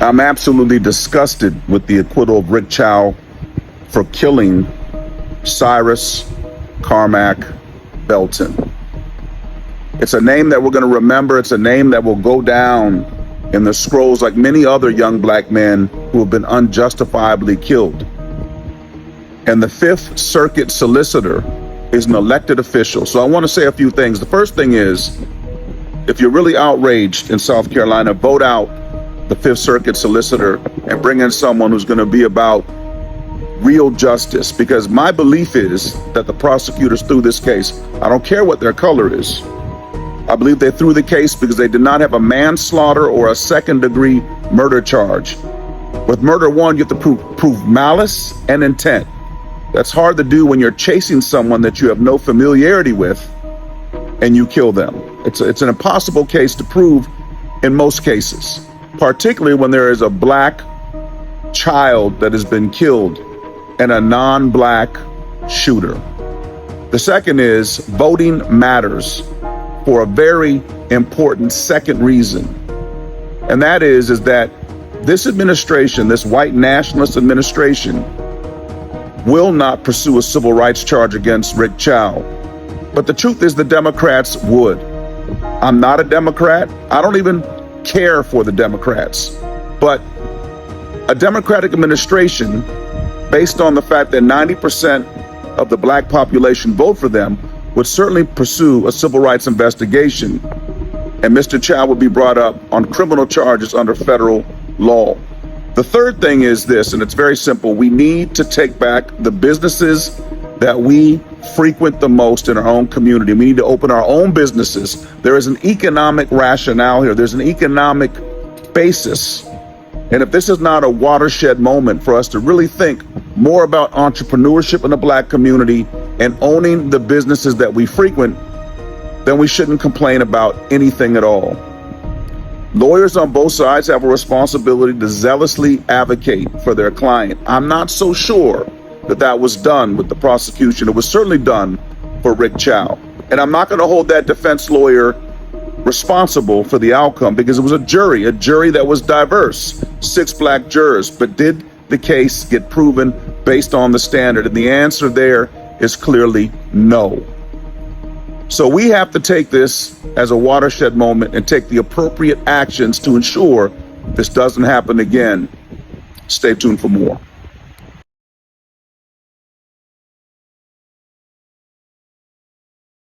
I'm absolutely disgusted with the acquittal of Rick Chow for killing Cyrus Carmack-Belton. It's a name that we're going to remember. It's a name that will go down in the scrolls like many other young black men who have been unjustifiably killed. And the Fifth Circuit solicitor is an elected official. So I want to say a few things. The first thing is, if you're really outraged in South Carolina, vote out the Fifth Circuit solicitor and bring in someone who's going to be about real justice. Because my belief is that the prosecutors threw this case, I don't care what their color is, I believe they threw the case because they did not have a manslaughter or a second-degree murder charge. With murder one, you have to prove malice and intent. That's hard to do when you're chasing someone that you have no familiarity with and you kill them. It's an impossible case to prove in most cases, particularly when there is a black child that has been killed and a non-black shooter. The second is voting matters for a very important second reason. And that is that this administration, this white nationalist administration, will not pursue a civil rights charge against Rick Chow. But the truth is the Democrats would. I'm not a Democrat. I don't even care for the Democrats. But a Democratic administration, based on the fact that 90% of the black population vote for them, would certainly pursue a civil rights investigation, and Mr. Chow would be brought up on criminal charges under federal law. The third thing is this, and it's very simple. We need to take back the businesses that we frequent the most in our own community. We need to open our own businesses. There is an economic rationale here. There's an economic basis. And if this is not a watershed moment for us to really think more about entrepreneurship in the black community and owning the businesses that we frequent, then we shouldn't complain about anything at all. Lawyers on both sides have a responsibility to zealously advocate for their client. I'm not so sure that that was done with the prosecution. It was certainly done for Rick Chow. And I'm not going to hold that defense lawyer responsible for the outcome because it was a jury that was diverse, 6 black jurors. But did the case get proven based on the standard? And the answer there is clearly no. So we have to take this as a watershed moment and take the appropriate actions to ensure this doesn't happen again. Stay tuned for more.